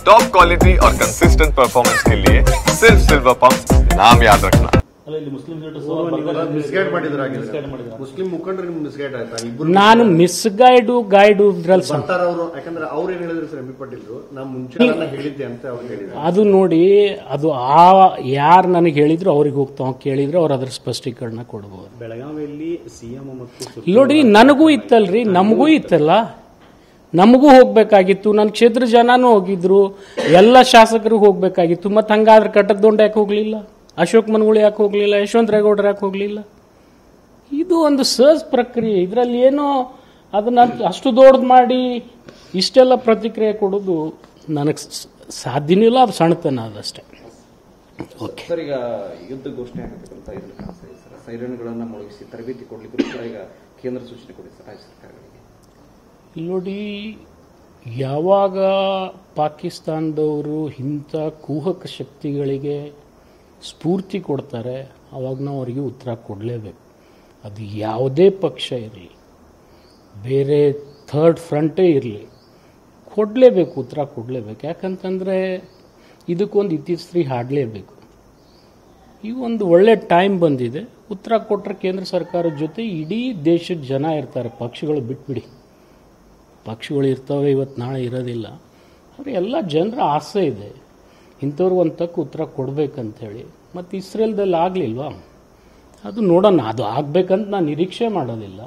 Top quality और consistent performance के लिए सिर्फ सिल्वर पंप नाम याद रखना। ಮುಸ್ಲಿಂ ಮುಖಂಡರು ಮಿಸ್ಗೈಡ್ ಆಯ್ತಾ? ನಾನು ಮಿಸ್ಗೈಡು ಗೈಡು ಇದ್ರಲ್ಲಿ ಅವರು ಯಾಕಂದ್ರೆ ಅವ್ರು ಏನ್ ಹೇಳಿದ್ರು ಸರ್, ಎಂ ಪಿ ಪಾಟೀಲ್ ನಾ ಮುಂಚೆ ಹೇಳಿದ್ದೆ ಅಂತ ಅವ್ರು ಹೇಳಿದ್ರು. ಅದು ನೋಡಿ, ಅದು ಯಾರು ನನಗೆ ಹೇಳಿದ್ರು ಅವ್ರಿಗೆ ಹೋಗ್ತಾವ ಕೇಳಿದ್ರೆ ಅವ್ರು ಅದ್ರ ಸ್ಪಷ್ಟೀಕರಣ ಕೊಡಬಹುದು. ಬೆಳಗಾವಿಯಲ್ಲಿ ಸಿಎಂ ಮತ್ತು ನೋಡಿ, ನನಗೂ ಇತ್ತಲ್ರಿ, ನಮಗೂ ಇತ್ತಲ್ಲ, ನಮಗೂ ಹೋಗ್ಬೇಕಾಗಿತ್ತು. ನನ್ನ ಕ್ಷೇತ್ರ ಜನನೂ ಹೋಗಿದ್ರು, ಎಲ್ಲ ಶಾಸಕರು ಹೋಗ್ಬೇಕಾಗಿತ್ತು. ಮತ್ತೆ ಹಂಗಾದ್ರೆ ಕಟ್ಟದೊಂಡ ಯಾಕೆ ಹೋಗ್ಲಿಲ್ಲ? ಅಶೋಕ್ ಮನಗುಳಿ ಯಾಕೆ ಹೋಗ್ಲಿಲ್ಲ? ಯಶವಂತ ರೇಗೌಡರು ಯಾಕೆ ಹೋಗ್ಲಿಲ್ಲ? ಇದು ಒಂದು ಸಹಜ ಪ್ರಕ್ರಿಯೆ. ಇದರಲ್ಲಿ ಏನೋ ಅದನ್ನ ಅಷ್ಟು ದೊಡ್ಡದು ಮಾಡಿ ಇಷ್ಟೆಲ್ಲ ಪ್ರತಿಕ್ರಿಯೆ ಕೊಡೋದು ನನಗೆ ಸಾಧ್ಯನೂ ಇಲ್ಲ. ಅದು ಸಣ್ಣತನ ಅದಷ್ಟೇ. ಓಕೆ ಸರ್, ಈಗ ಯುದ್ಧ ಘೋಷಣೆ ಆಗಬೇಕಂತ ಸೈರನ್ಗಳನ್ನ ಮೊಳಗಿಸಿ ತರಬೇತಿ ಕೊಡ್ಲಿಕ್ಕೆ ಈಗ ಕೇಂದ್ರ ಸೂಚನೆ ಕೊಡಿ ಸರ್ ರಾಜ್ಯ ಸರ್ಕಾರಗಳಿಗೆ. ನೋಡಿ, ಯಾವಾಗ ಪಾಕಿಸ್ತಾನದವರು ಇಂಥ ಕುಹಕ ಶಕ್ತಿಗಳಿಗೆ ಸ್ಫೂರ್ತಿ ಕೊಡ್ತಾರೆ ಅವಾಗ ನಾವು ಅವರಿಗೆ ಉತ್ತರ ಕೊಡಲೇಬೇಕು. ಅದು ಯಾವುದೇ ಪಕ್ಷ ಇರಲಿ, ಬೇರೆ ಥರ್ಡ್ ಫ್ರಂಟೇ ಇರಲಿ, ಕೊಡಲೇಬೇಕು, ಉತ್ತರ ಕೊಡಲೇಬೇಕು. ಯಾಕಂತಂದರೆ ಇದಕ್ಕೊಂದು ಇತಿಶ್ರೀ ಹಾಡಲೇಬೇಕು. ಈ ಒಂದು ಒಳ್ಳೆ ಟೈಮ್ ಬಂದಿದೆ. ಉತ್ತರ ಕೊಟ್ಟರೆ ಕೇಂದ್ರ ಸರ್ಕಾರದ ಜೊತೆ ಇಡೀ ದೇಶದ ಜನ ಇರ್ತಾರೆ. ಪಕ್ಷಗಳು ಬಿಟ್ಬಿಡಿ, ಪಕ್ಷಗಳು ಇರ್ತವೆ, ಇವತ್ತು ನಾಳೆ ಇರೋದಿಲ್ಲ. ಆದರೆ ಎಲ್ಲ ಜನರ ಆಸೆ ಇದೆ ಇಂಥವ್ರು ಒಂದು ತಕ್ಕ ಉತ್ತರ ಕೊಡಬೇಕಂತೇಳಿ. ಮತ್ತು ಇಸ್ರೇಲ್ದಲ್ಲಿ ಆಗಲಿಲ್ವಾ? ಅದು ನೋಡೋಣ, ಅದು ಆಗಬೇಕಂತ ನಾನು ನಿರೀಕ್ಷೆ ಮಾಡೋದಿಲ್ಲ.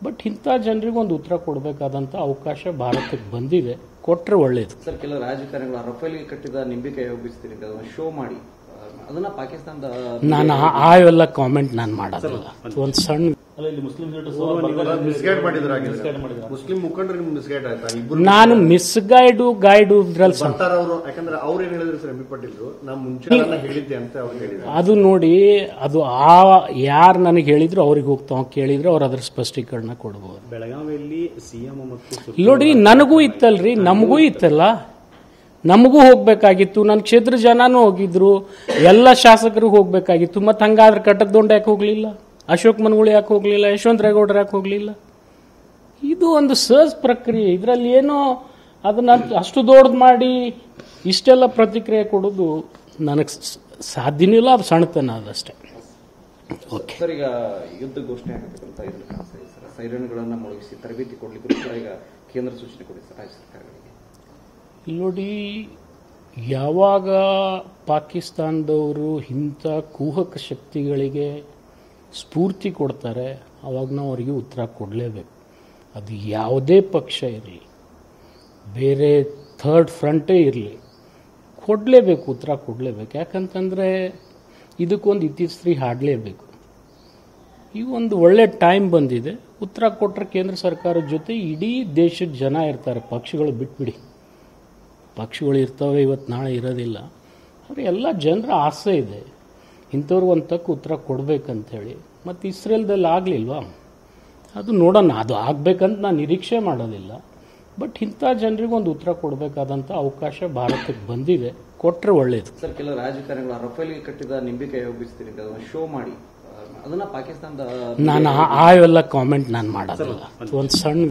ಬಟ್ ಇಂಥ ಜನರಿಗೆ ಒಂದು ಉತ್ತರ ಕೊಡಬೇಕಾದಂಥ ಅವಕಾಶ ಭಾರತಕ್ಕೆ ಬಂದಿದೆ, ಕೊಟ್ಟರೆ ಒಳ್ಳೇದು. ಸರ್, ಕೆಲ ರಾಜಕಾರಣಿಗಳು ರಫೇಲ್ಗೆ ಕಟ್ಟಿದ ನಿಂಬಿಕೆ ಉಪಯೋಗಿಸ್ತೀನಿ ಅದನ್ನು ಶೋ ಮಾಡಿ ಅದನ್ನ ಪಾಕಿಸ್ತಾನದ ನಾನು ಆವೆಲ್ಲ ಕಾಮೆಂಟ್ ನಾನು ಮಾಡೋದಿಲ್ಲ. ಒಂದು ಸಣ್ಣ ಮಿಸ್ಗೈಡ್ ಮಾಡಿದ್ರು, ಮುಸ್ಲಿಂ ಮುಖಂಡರು ಮಿಸ್ಗೈಡ್ ಆಯ್ತಾ? ನಾನು ಮಿಸ್ಗೈಡು ಗೈಡು ಇದ್ರಲ್ಲಿ ಅವರು ಯಾಕಂದ್ರೆ ಅವ್ರು ಏನ್ ಹೇಳಿದ್ರು ಸರ್, ಎಂ ಪಿ ಪಾಟೀಲ್ ನಾ ಮುಂಚೆ ಹೇಳಿದ್ದೆ ಅಂತ ಅವ್ರು ಹೇಳಿದ್ರು. ಅದು ನೋಡಿ, ಅದು ಯಾರು ನನಗೆ ಹೇಳಿದ್ರು ಅವ್ರಿಗೆ ಹೋಗ್ತಾವ ಕೇಳಿದ್ರೆ ಅವ್ರು ಅದ್ರ ಸ್ಪಷ್ಟೀಕರಣ ಕೊಡಬಹುದು. ಬೆಳಗಾವಿಯಲ್ಲಿ ಸಿಎಂ ಮತ್ತು ನೋಡಿ, ನನಗೂ ಇತ್ತಲ್ರಿ, ನಮಗೂ ಇತ್ತಲ್ಲ, ನಮಗೂ ಹೋಗ್ಬೇಕಾಗಿತ್ತು. ನನ್ನ ಕ್ಷೇತ್ರ ಜನನೂ ಹೋಗಿದ್ರು, ಎಲ್ಲ ಶಾಸಕರು ಹೋಗ್ಬೇಕಾಗಿತ್ತು. ಮತ್ತೆ ಹಂಗಾದ್ರೆ ಕಟ್ಟದೊಂಡ ಯಾಕೆ ಹೋಗ್ಲಿಲ್ಲ? ಅಶೋಕ್ ಮನಗುಳಿ ಯಾಕೆ ಹೋಗ್ಲಿಲ್ಲ? ಯಶವಂತ ರೇಗೌಡರು ಯಾಕೆ ಹೋಗ್ಲಿಲ್ಲ? ಇದು ಒಂದು ಸಹಜ ಪ್ರಕ್ರಿಯೆ. ಇದರಲ್ಲಿ ಏನೋ ಅದನ್ನ ಅಷ್ಟು ದೊಡ್ಡದು ಮಾಡಿ ಇಷ್ಟೆಲ್ಲ ಪ್ರತಿಕ್ರಿಯೆ ಕೊಡೋದು ನನಗೆ ಸಾಧ್ಯನೂ ಇಲ್ಲ. ಅದು ಸಣ್ಣತನ ಅದಷ್ಟೇ. ಓಕೆ ಸರ್, ಈಗ ಯುದ್ಧ ಘೋಷಣೆ ಆಗಬೇಕಂತ ಸೈರನ್ಗಳನ್ನ ಮೊಳಗಿಸಿ ತರಬೇತಿ ಕೊಡ್ಲಿಕ್ಕೆ ಈಗ ಕೇಂದ್ರ ಸೂಚನೆ ಕೊಡಿ ಸರ್ ರಾಜ್ಯ ಸರ್ಕಾರಗಳಿಗೆ. ನೋಡಿ, ಯಾವಾಗ ಪಾಕಿಸ್ತಾನದವರು ಇಂಥ ಕುಹಕ ಶಕ್ತಿಗಳಿಗೆ ಸ್ಫೂರ್ತಿ ಕೊಡ್ತಾರೆ ಅವಾಗ ನಾವು ಅವರಿಗೆ ಉತ್ತರ ಕೊಡಲೇಬೇಕು. ಅದು ಯಾವುದೇ ಪಕ್ಷ ಇರಲಿ, ಬೇರೆ ಥರ್ಡ್ ಫ್ರಂಟೇ ಇರಲಿ, ಕೊಡಲೇಬೇಕು, ಉತ್ತರ ಕೊಡಲೇಬೇಕು. ಯಾಕಂತಂದರೆ ಇದಕ್ಕೊಂದು ಇತಿಶ್ರೀ ಹಾಡಲೇಬೇಕು. ಈ ಒಂದು ಒಳ್ಳೆ ಟೈಮ್ ಬಂದಿದೆ. ಉತ್ತರ ಕೊಟ್ಟರೆ ಕೇಂದ್ರ ಸರ್ಕಾರದ ಜೊತೆ ಇಡೀ ದೇಶದ ಜನ ಇರ್ತಾರೆ. ಪಕ್ಷಗಳು ಬಿಟ್ಬಿಡಿ, ಪಕ್ಷಗಳು ಇರ್ತವೆ, ಇವತ್ತು ನಾಳೆ ಇರೋದಿಲ್ಲ. ಆದರೆ ಎಲ್ಲ ಜನರ ಆಸೆ ಇದೆ ಇಂಥವ್ರು ಒಂದು ತಕ್ಕ ಉತ್ತರ ಕೊಡಬೇಕಂತೇಳಿ. ಮತ್ತು ಇಸ್ರೇಲ್ದಲ್ಲಿ ಆಗಲಿಲ್ವಾ? ಅದು ನೋಡೋಣ, ಅದು ಆಗಬೇಕಂತ ನಾನು ನಿರೀಕ್ಷೆ ಮಾಡೋದಿಲ್ಲ. ಬಟ್ ಇಂಥ ಜನರಿಗೆ ಒಂದು ಉತ್ತರ ಕೊಡಬೇಕಾದಂಥ ಅವಕಾಶ ಭಾರತಕ್ಕೆ ಬಂದಿದೆ, ಕೊಟ್ಟರೆ ಒಳ್ಳೇದು. ಸರ್, ಕೆಲ ರಾಜಕಾರಣಿಗಳು ರಫೇಲ್ಗೆ ಕಟ್ಟಿದ ನಿಂಬಿಕೆ ಉಪಯೋಗಿಸ್ತೀನಿ ಅದನ್ನು ಶೋ ಮಾಡಿ ಅದನ್ನ ಪಾಕಿಸ್ತಾನದ ನಾನು ಆವೆಲ್ಲ ಕಾಮೆಂಟ್ ನಾನು ಮಾಡೋದಿಲ್ಲ. ಒಂದು ಸಣ್ಣ